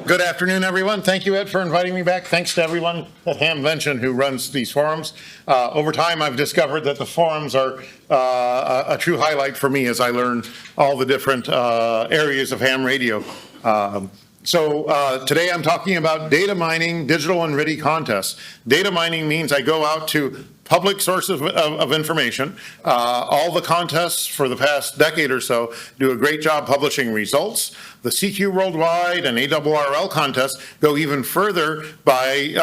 Good afternoon, everyone. Thank you, Ed, for inviting me back. Thanks to everyone at Hamvention who runs these forums. Over time, I've discovered that the forums are a true highlight for me as I learn all the different areas of ham radio. Today I'm talking about data mining, digital and RTTY contests. Data mining means I go out to public sources of information. All the contests for the past decade or so do a great job publishing results. The CQ Worldwide and ARRL contests go even further by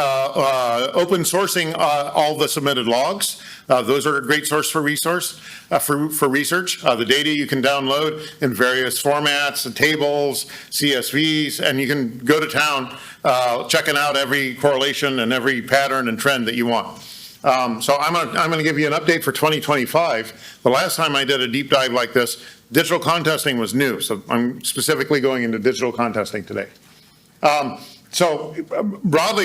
open sourcing all the submitted logs. Those are a great source for research. The data you can download in various formats and tables, CSVs, and you can go to town checking out every correlation and every pattern and trend that you want. So I'm going to give you an update for 2025. The last time I did a deep dive like this, digital contesting was new, so I'm specifically going into digital contesting today. Broadly,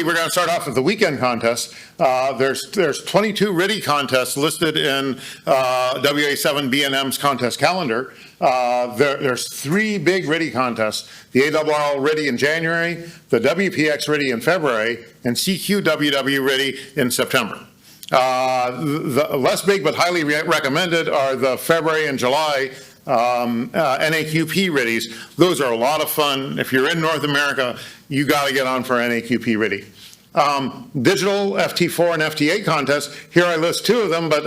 we're going to start off with the weekend contests. There's 22 RTTY contests listed in WA7 B&M's contest calendar. There's 3 big RTTY contests: the ARRL RTTY in January, the WPX RTTY in February, and CQ WW RTTY in September. The less big but highly recommended are the February and July NAQP RTTYs. Those are a lot of fun. If you're in North America, you got to get on for NAQP RTTY. Digital FT4 and FT8 contests. Here I list 2 of them, but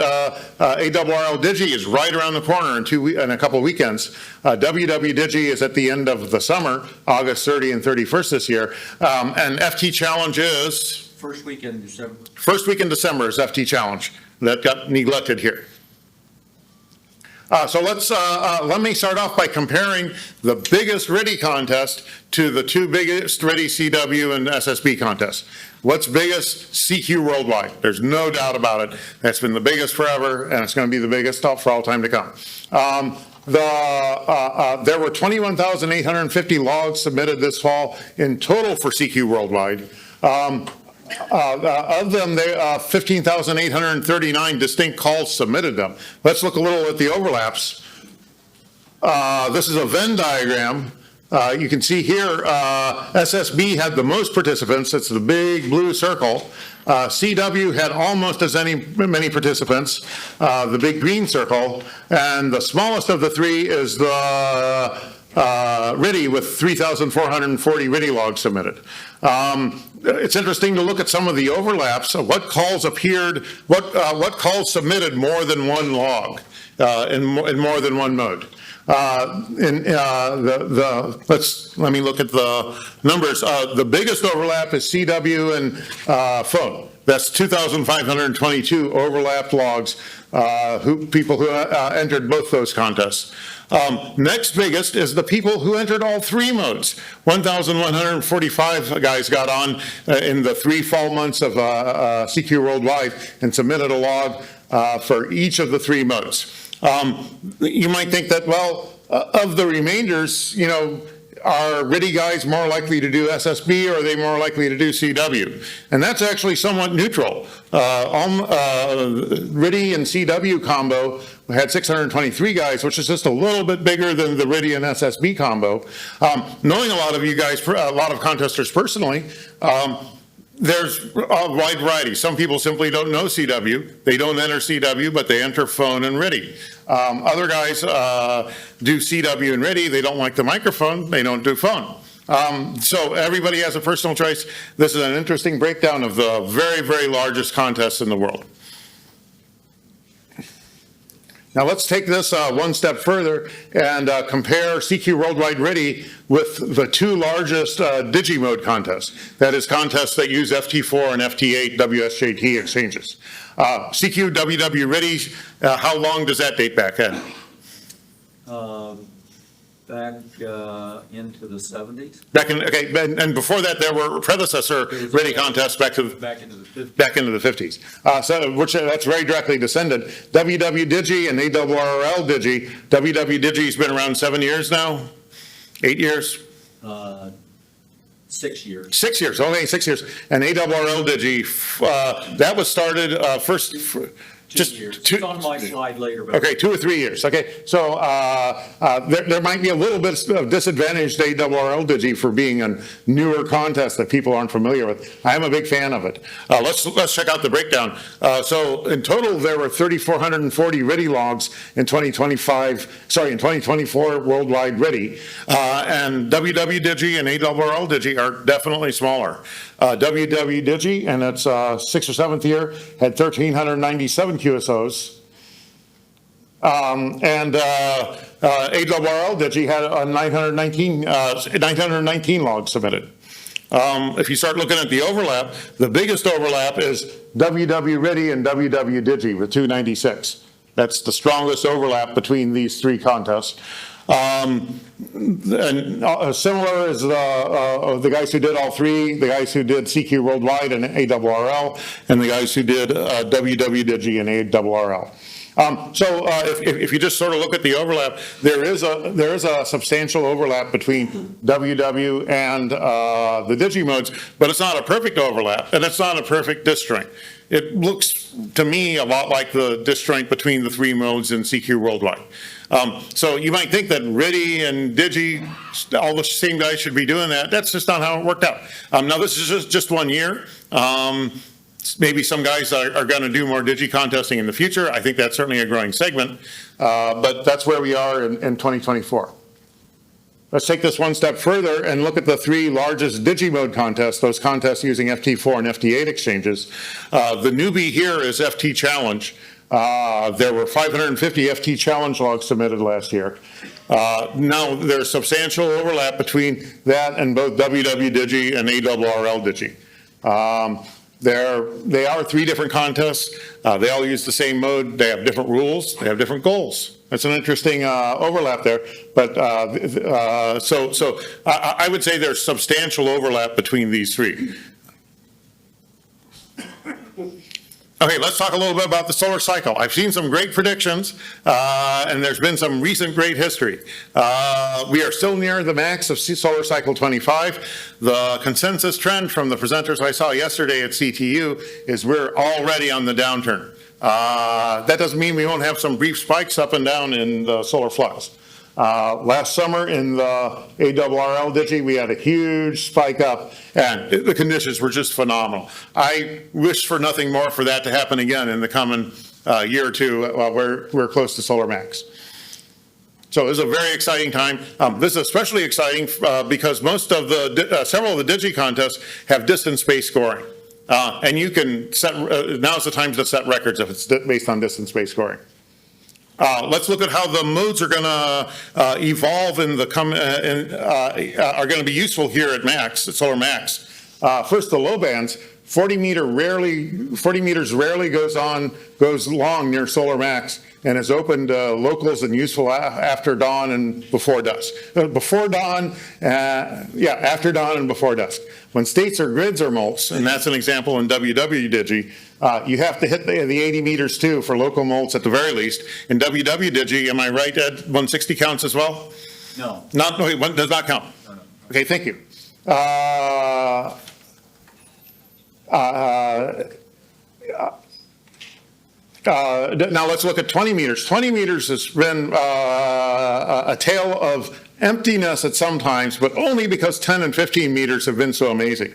ARRL Digi is right around the corner in a couple of weekends. WW Digi is at the end of the summer, August 30 and 31st this year, and FT Challenge is first week in December. First week in December is FT Challenge. That got neglected here. Let me start off by comparing the biggest RTTY contest to the 2 biggest RTTY CW and SSB contests. What's biggest? CQ Worldwide. There's no doubt about it. That's been the biggest forever, and it's going to be the biggest for all time to come. There were 21,850 logs submitted this fall in total for CQ Worldwide. Of them, 15,839 distinct calls submitted them. Let's look a little at the overlaps. This is a Venn diagram. You can see here SSB had the most participants. It's the big blue circle. CW had almost as many participants, the big green circle. And the smallest of the 3 is the RTTY with 3,440 RTTY logs submitted. It's interesting to look at some of the overlaps of what calls appeared, what calls submitted more than one log in more than one mode. Let me look at the numbers. The biggest overlap is CW and phone. That's 2,522 overlapped logs, people who entered both those contests. Next biggest is the people who entered all 3 modes. 1,145 guys got on in the 3 fall months of CQ Worldwide and submitted a log for each of the 3 modes. You might think that, well, of the remainders, are RTTY guys more likely to do SSB, or are they more likely to do CW? And that's actually somewhat neutral. RTTY and CW combo had 623 guys, which is just a little bit bigger than the RTTY and SSB combo. Knowing a lot of you guys, a lot of contesters personally, there's a wide variety. Some people simply don't know CW. They don't enter CW, but they enter phone and RTTY. Other guys do CW and RTTY. They don't like the microphone. They don't do phone. So everybody has a personal choice. This is an interesting breakdown of the very, very largest contests in the world. Now let's take this one step further and compare CQ Worldwide RTTY with the 2 largest Digimode contests. That is, contests that use FT4 and FT8 WSJT exchanges. CQ WW RTTY, how long does that date back, Ed? Back into the 70s. And before that, there were predecessor RTTY contests back into the 50s. That's very directly descended. WW Digi and ARRL Digi. WW Digi's been around 7 years now, 8 years. 6 years. 6 years. Okay, 6 years. And ARRL Digi, that was started first. Just 2 years. two- It's on my slide later, but. Okay, 2 or 3 years, okay. So there might be a little bit of disadvantage to ARRL Digi for being a newer contest that people aren't familiar with. I am a big fan of it. Let's check out the breakdown. So in total, there were 3,440 RTTY logs in 2024 worldwide RTTY. And WW Digi and ARRL Digi are definitely smaller. WW Digi, in its 6th or 7th year, had 1,397 QSOs. And ARRL Digi had 919 logs submitted. If you start looking at the overlap, the biggest overlap is WW RTTY and WW Digi with 296. That's the strongest overlap between these three contests. And similar is the guys who did all three, the guys who did CQ Worldwide and ARRL, and the guys who did WW Digi and ARRL. If you just sort of look at the overlap, there is a substantial overlap between WW and the Digi modes, but it's not a perfect overlap, and it's not a perfect disjoint. It looks to me a lot like the disjoint between the three modes in CQ Worldwide. So you might think that RTTY and Digi, all the same guys should be doing that. That's just not how it worked out. Now this is just 1 year. Maybe some guys are going to do more Digi contesting in the future. I think that's certainly a growing segment, but that's where we are in 2024. Let's take this one step further and look at the three largest Digi mode contests, those contests using FT4 and FT8 exchanges. The newbie here is FT Challenge. There were 550 FT Challenge logs submitted last year. Now, there's substantial overlap between that and both WW Digi and ARRL Digi. They are three different contests. They all use the same mode. They have different rules. They have different goals. That's an interesting overlap there. But so I would say there's substantial overlap between these three. Okay, let's talk a little bit about the solar cycle. I've seen some great predictions, and there's been some recent great history. We are still near the max of solar cycle 25. The consensus trend from the presenters I saw yesterday at CTU is we're already on the downturn. That doesn't mean we won't have some brief spikes up and down in the solar flux. Last summer in the ARRL Digi, we had a huge spike up, and the conditions were just phenomenal. I wish for nothing more for that to happen again in the coming year or two while we're close to solar max. So this is a very exciting time. This is especially exciting because several of the Digi contests have distance-based scoring. And you can set, now's the time to set records if it's based on distance-based scoring. Let's look at how the modes are going to evolve are going to be useful here at Max, at Solar Max. First, the low bands. 40 meters rarely goes long near Solar Max and is open to locals and useful after dawn and before dusk. After dawn and before dusk. When states or grids are molts, and that's an example in WW Digi, you have to hit the 80 meters too for local molts at the very least. In WW Digi, am I right, Ed? 160 counts as well? No. It does not count. No. Okay, thank you. Now let's look at 20 meters. 20 meters has been a tale of emptiness at some times, but only because 10 and 15 meters have been so amazing.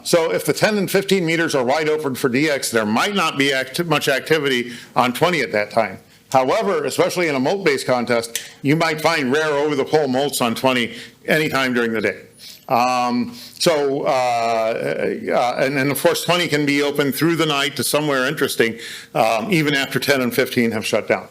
So if the 10 and 15 meters are wide open for DX, there might not be much activity on 20 at that time. However, especially in a molt-based contest, you might find rare over-the-pole molts on 20 anytime during the day. And of course, 20 can be open through the night to somewhere interesting, even after 10 and 15 have shut down.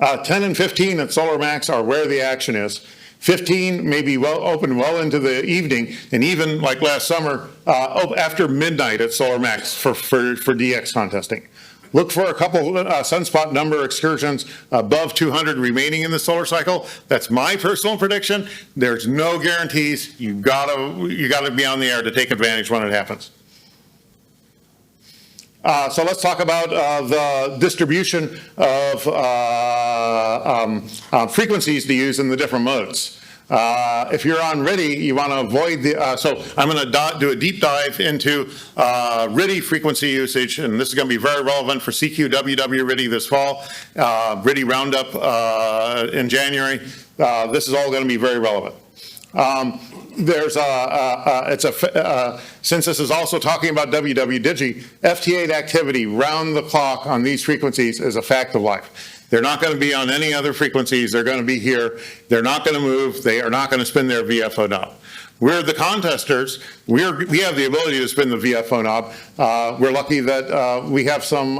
10 and 15 at Solar Max are where the action is. 15 may be open well into the evening, and even like last summer, after midnight at Solar Max for DX contesting. Look for a couple sunspot number excursions above 200 remaining in the solar cycle. That's my personal prediction. There's no guarantees. You gotta be on the air to take advantage when it happens. So let's talk about the distribution of frequencies to use in the different modes. If you're on RTTY, you want to avoid the, so I'm going to do a deep dive into RTTY frequency usage, and this is going to be very relevant for CQ WW RTTY this fall, RTTY Roundup in January. This is all going to be very relevant. Since this is also talking about WW Digi, FT8 activity round the clock on these frequencies is a fact of life. They're not going to be on any other frequencies. They're going to be here. They're not going to move. They are not going to spin their VFO knob. We're the contesters. We have the ability to spin the VFO knob. We're lucky that we have some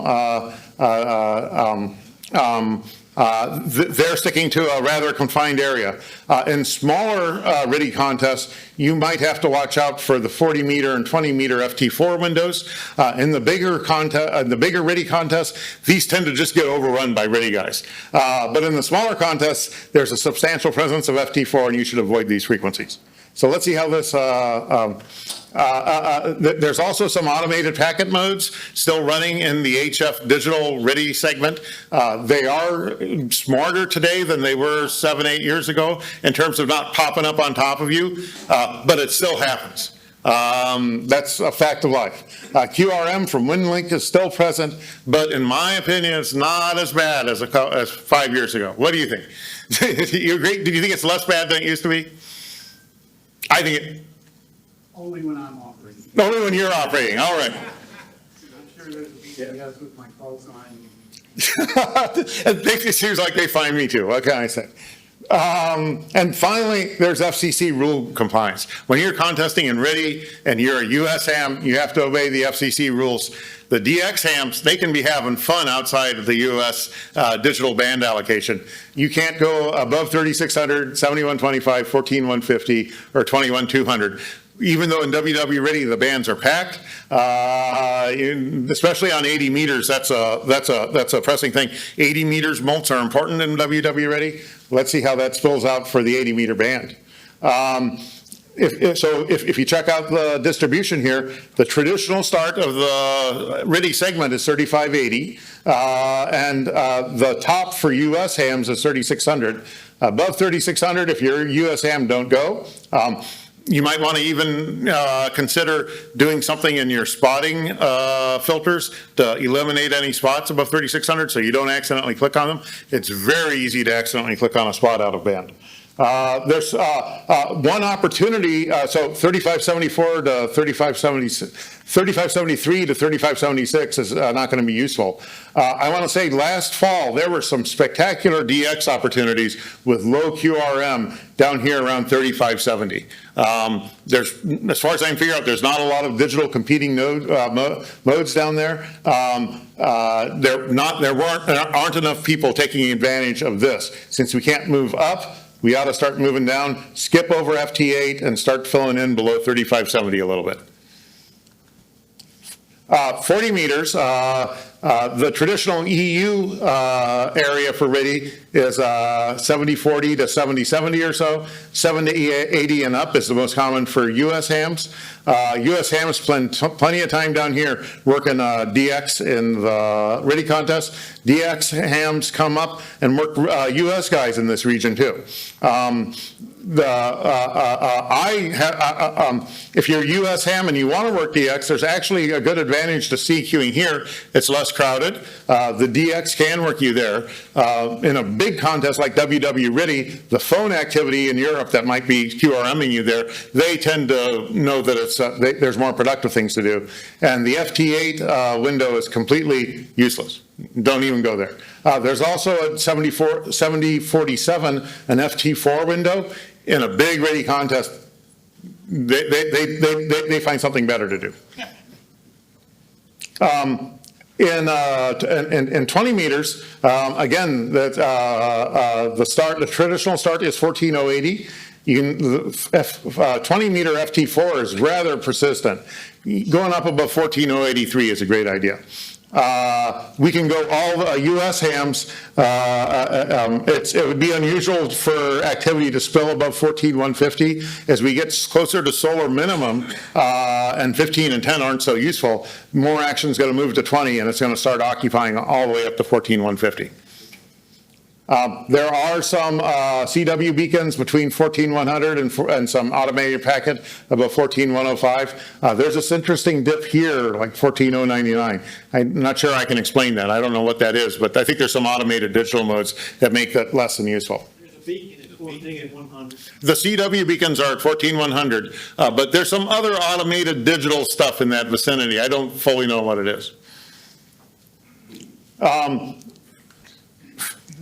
they're sticking to a rather confined area. In smaller RTTY contests, you might have to watch out for the 40 meter and 20 meter FT4 windows. In the bigger RTTY contests, these tend to just get overrun by RTTY guys. But in the smaller contests, there's a substantial presence of FT4, and you should avoid these frequencies. So let's see how this, there's also some automated packet modes still running in the HF digital RTTY segment. They are smarter today than they were 7-8 years ago in terms of not popping up on top of you, but it still happens. That's a fact of life. QRM from WinLink is still present, but in my opinion, it's not as bad as 5 years ago. What do you think? You agree? Do you think it's less bad than it used to be? I think it. Only when I'm operating. Only when you're operating, all right. I'm sure there's videos with my call sign. It seems like they find me too, what can I say? And finally, there's FCC rule compliance. When you're contesting in RTTY and you're a US ham, you have to obey the FCC rules. The DX hams, they can be having fun outside of the US digital band allocation. You can't go above 3600, 7125, 14150, or 21200. Even though in WW RTTY the bands are packed, especially on 80 meters, that's a pressing thing. 80 meters mults are important in WW RTTY. Let's see how that spills out for the 80 meter band. If you check out the distribution here, the traditional start of the RTTY segment is 3580, and the top for US hams is 3600. Above 3600, if you're US ham, don't go. You might want to even consider doing something in your spotting filters to eliminate any spots above 3600 so you don't accidentally click on them. It's very easy to accidentally click on a spot out of band. There's one opportunity, so 3574 to 3573 to 3576 is not going to be useful. I want to say last fall there were some spectacular DX opportunities with low QRM down here around 3570. There's, as far as I can figure out, there's not a lot of digital competing modes down there. There aren't enough people taking advantage of this. Since we can't move up, we ought to start moving down, skip over FT8, and start filling in below 3570 a little bit. 40 meters, the traditional EU area for RTTY is 70-40 to 70-70 or so. 70-80 and up is the most common for US hams. US hams spend plenty of time down here working DX in the RTTY contest. DX hams come up and work US guys in this region too. If you're US ham and you want to work DX, there's actually a good advantage to CQing here. It's less crowded. The DX can work you there. In a big contest like WW RTTY, the phone activity in Europe that might be QRMing you there, they tend to know that it's there's more productive things to do. And the FT8 window is completely useless. Don't even go there. There's also a 7047, an FT4 window. In a big RTTY contest, they find something better to do. In 20 meters, again, the traditional start is 14080. 20 meter FT4 is rather persistent. Going up above 14083 is a great idea. We can go all US hams. It would be unusual for activity to spill above 14150. As we get closer to solar minimum, and 15 and 10 aren't so useful, more action is going to move to 20, and it's going to start occupying all the way up to 14150. There are some CW beacons between 14100 and some automated packet about 14105. There's this interesting dip here, like 14099. I'm not sure I can explain that. I don't know what that is, but I think there's some automated digital modes that make that less than useful. There's a beacon at 14100. The CW beacons are at 14100, but there's some other automated digital stuff in that vicinity. I don't fully know what it is.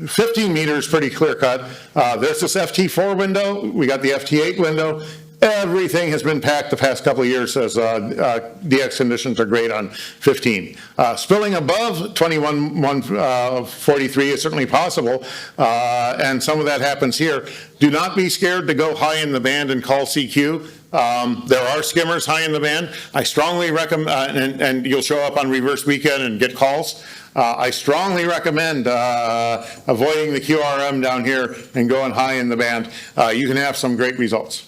15 meters, pretty clear cut. There's this FT4 window. We got the FT8 window. Everything has been packed the past couple of years as DX conditions are great on 15. Spilling above 21,143 is certainly possible, and some of that happens here. Do not be scared to go high in the band and call CQ. There are skimmers high in the band. I strongly recommend, and you'll show up on reverse weekend and get calls. I strongly recommend avoiding the QRM down here and going high in the band. You can have some great results.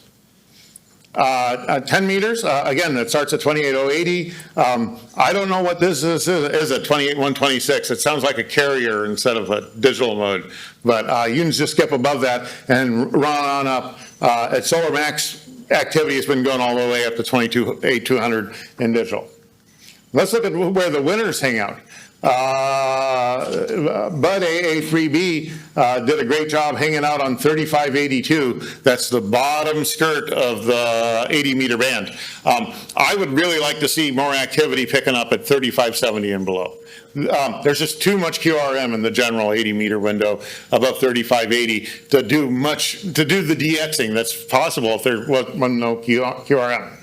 10 meters, again, it starts at 28,080. I don't know what this is at 28,126. It sounds like a carrier instead of a digital mode, but you can just skip above that and run on up. At Solar Max, activity has been going all the way up to 22,200 in digital. Let's look at where the winners hang out. Bud AA3B did a great job hanging out on 3582. That's the bottom skirt of the 80 meter band. I would really like to see more activity picking up at 3570 and below. There's just too much QRM in the general 80 meter window above 3580 to do the DXing that's possible if there's no QRM.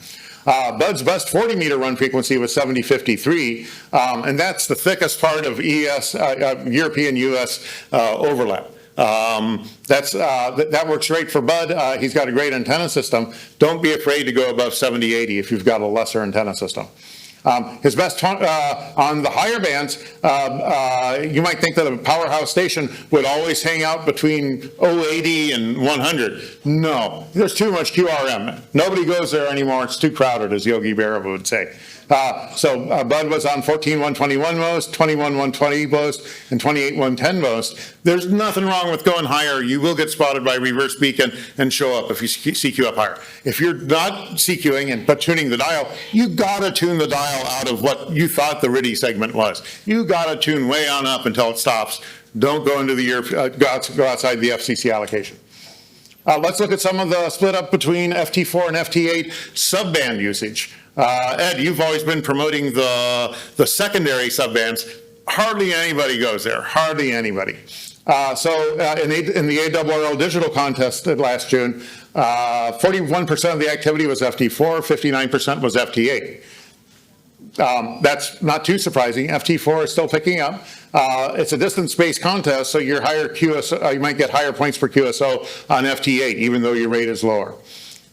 Bud's best 40 meter run frequency was 7053, and that's the thickest part of European-US overlap. That works great for Bud. He's got a great antenna system. Don't be afraid to go above 7080 if you've got a lesser antenna system. His best on the higher bands, you might think that a powerhouse station would always hang out between 080 and 100. No, there's too much QRM. Nobody goes there anymore. It's too crowded, as Yogi Berra would say. Bud was on 14,121 most, 21,120 most, and 28,110 most. There's nothing wrong with going higher. You will get spotted by reverse beacon and show up if you CQ up higher. If you're not CQing but tuning the dial, you gotta tune the dial out of what you thought the RTTY segment was. You gotta tune way on up until it stops. Don't go into the go outside the FCC allocation. Let's look at some of the split up between FT4 and FT8 subband usage. Ed, you've always been promoting the secondary subbands. Hardly anybody goes there, hardly anybody. In the ARRL Digital contest last June, 41% of the activity was FT4, 59% was FT8. That's not too surprising. FT4 is still picking up. It's a distance-based contest, so your higher QSO, you might get higher points per QSO on FT8, even though your rate is lower.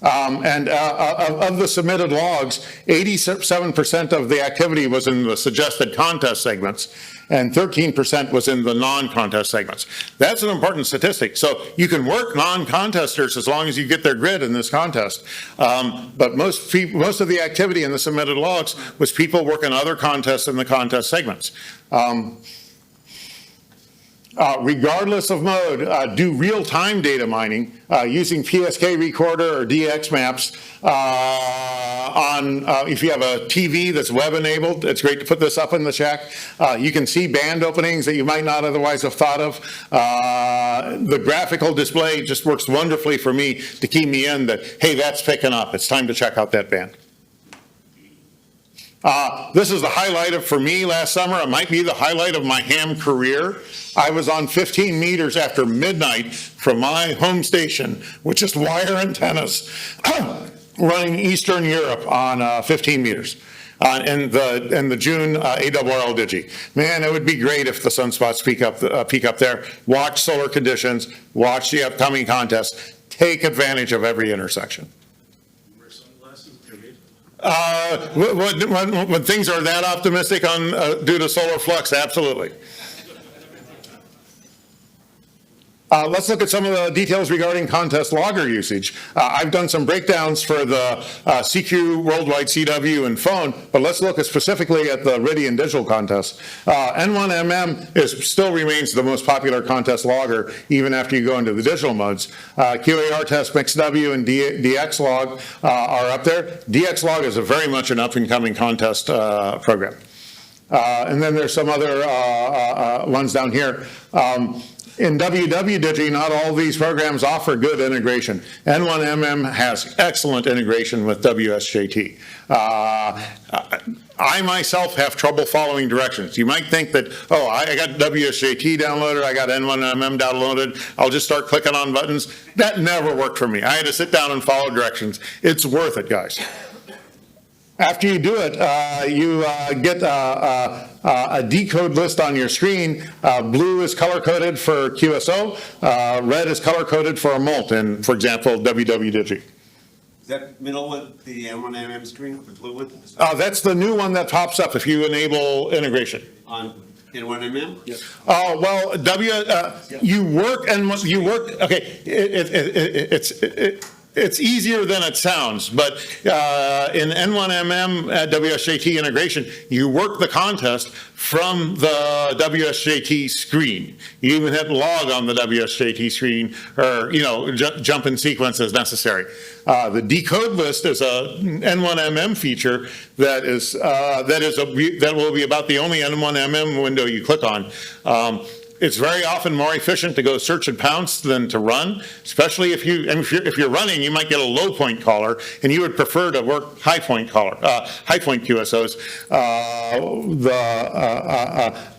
Of the submitted logs, 87% of the activity was in the suggested contest segments, and 13% was in the non-contest segments. That's an important statistic. So you can work non-contesters as long as you get their grid in this contest. But most of the activity in the submitted logs was people working other contests in the contest segments. Regardless of mode, do real-time data mining using PSK recorder or DX maps if you have a TV that's web-enabled. It's great to put this up in the shack. You can see band openings that you might not otherwise have thought of. The graphical display just works wonderfully for me to key me in that, hey, that's picking up. It's time to check out that band. This is the highlight for me last summer. It might be the highlight of my ham career. I was on 15 meters after midnight from my home station with just wire antennas running Eastern Europe on 15 meters. In the June ARRL Digi. Man, it would be great if the sunspots peak up there. Watch solar conditions, watch the upcoming contests, take advantage of every intersection. When things are that optimistic due to solar flux, absolutely. Let's look at some of the details regarding contest logger usage. I've done some breakdowns for the CQ Worldwide CW and phone, but let's look specifically at the RTTY and digital contests. N1MM still remains the most popular contest logger, even after you go into the digital modes. QAR test, MixW, and DX log are up there. DX log is a very much an up-and-coming contest program. And then there's some other ones down here. In WW Digi, not all these programs offer good integration. N1MM has excellent integration with WSJT. I myself have trouble following directions. You might think that, oh, I got WSJT downloaded, I got N1MM downloaded, I'll just start clicking on buttons. That never worked for me. I had to sit down and follow directions. It's worth it, guys. After you do it, you get a decode list on your screen. Blue is color-coded for QSO, red is color-coded for a molt in, for example, WW Digi. Is that middle one, the N1MM screen, the blue one? That's the new one that pops up if you enable integration. On N1MM? Yes. Oh, well, you work and you work, okay, it's easier than it sounds, but in N1MM WSJT integration, you work the contest from the WSJT screen. You even hit log on the WSJT screen, or jump in sequence as necessary. The decode list is a N1MM feature that will be about the only N1MM window you click on. It's very often more efficient to go search and pounce than to run, especially if you're running, you might get a low point caller, and you would prefer to work high point QSOs.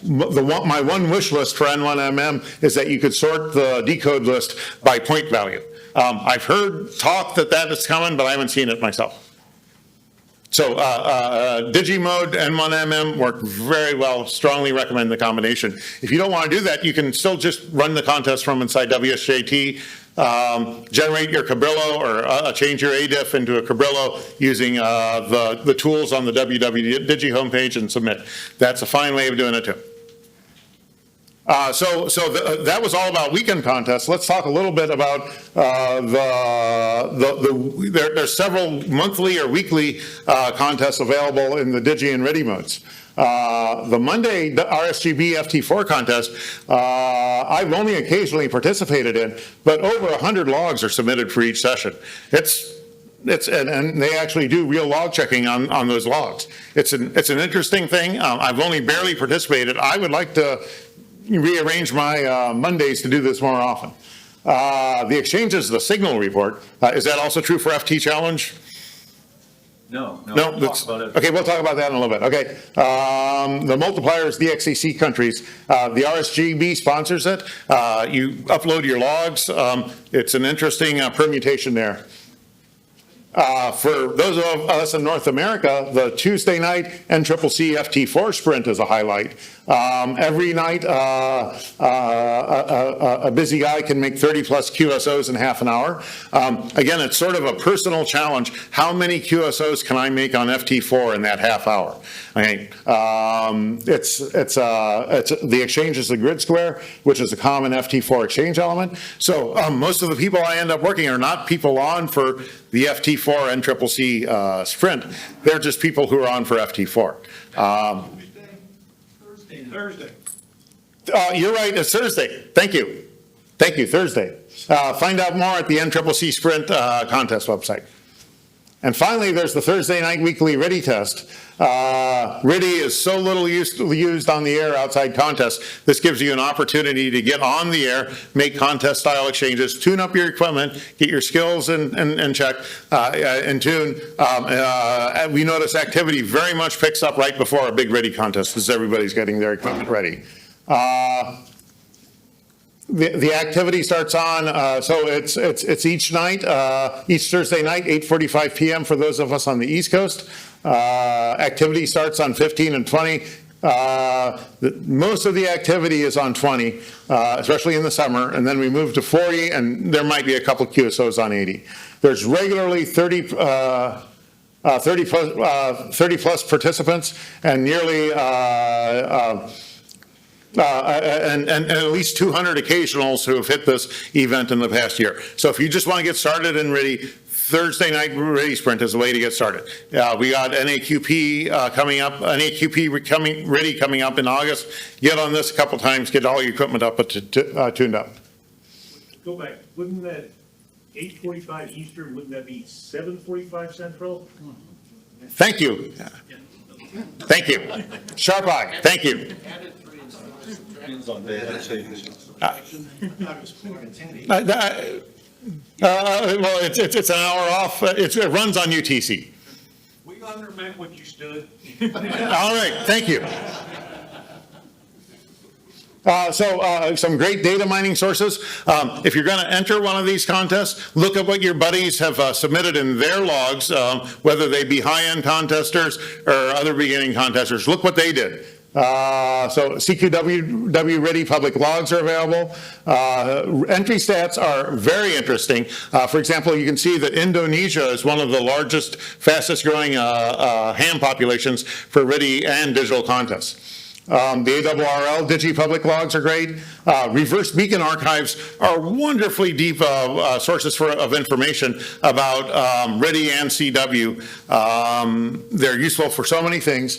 My one wish list for N1MM is that you could sort the decode list by point value. I've heard talk that is coming, but I haven't seen it myself. So Digi mode, N1MM work very well. Strongly recommend the combination. If you don't want to do that, you can still just run the contest from inside WSJT, generate your Cabrillo or change your ADIF into a Cabrillo using the tools on the WW Digi homepage and submit. That's a fine way of doing it too. That was all about weekend contests. Let's talk a little bit about there's several monthly or weekly contests available in the Digi and RTTY modes. The Monday RSGB FT4 contest, I've only occasionally participated in, but over 100 logs are submitted for each session. And they actually do real log checking on those logs. It's an interesting thing. I've only barely participated. I would like to rearrange my Mondays to do this more often. The exchange is the signal report. Is that also true for FT Challenge? No. No, We'll talk about it. Okay, we'll talk about that in a little bit. Okay, the multiplier is the XAC countries. The RSGB sponsors it. You upload your logs. It's an interesting permutation there. For those of us in North America, the Tuesday night NCCC FT4 sprint is a highlight. Every night, a busy guy can make 30 plus QSOs in half an hour. Again, it's sort of a personal challenge. How many QSOs can I make on FT4 in that half hour? Okay. The exchange is the grid square, which is a common FT4 exchange element. So most of the people I end up working are not people on for the FT4 NCCC sprint. They're just people who are on for FT4. Thursday. You're right, it's Thursday. Thank you, Thursday. Find out more at the NCCC Sprint contest website. And finally, there's the Thursday night weekly RTTY test. RTTY is so little used on the air outside contests. This gives you an opportunity to get on the air, make contest style exchanges, tune up your equipment, get your skills in check, and tune. We notice activity very much picks up right before a big RTTY contest as everybody's getting their equipment ready. The activity starts on, so it's each night, each Thursday night, 8:45 p.m. for those of us on the East Coast. Activity starts on 15 and 20. Most of the activity is on 20, especially in the summer, and then we move to 40, and there might be a couple QSOs on 80. There's regularly 30 plus participants, and nearly and at least 200 occasionals who have hit this event in the past year. So if you just want to get started and ready, Thursday night Ready Sprint is the way to get started. We got NAQP coming up, NAQP ready coming up in August. Get on this a couple times, get all your equipment up, tuned up. Go back, wouldn't that 8:45 Eastern, wouldn't that be 7:45 Central? Thank you. Thank you. Sharp eye, thank you. Depends on Well, it's an hour off, it runs on UTC. We undermeant what you stood. All right, thank you. Some great data mining sources. If you're going to enter one of these contests, look at what your buddies have submitted in their logs, whether they be high-end contesters or other beginning contesters. Look what they did. So CQ WW Ready public logs are available. Entry stats are very interesting. For example, you can see that Indonesia is one of the largest, fastest growing ham populations for Ready and digital contests. The ARRL Digi public logs are great. Reverse beacon archives are wonderfully deep sources of information about Ready and CW. They're useful for so many things.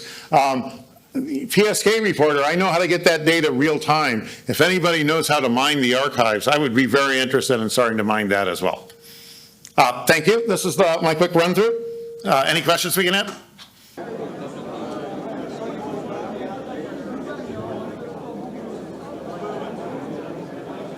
PSK reporter, I know how to get that data real time. If anybody knows how to mine the archives, I would be very interested in starting to mine that as well. Thank you. This is my quick run through. Any questions we can have?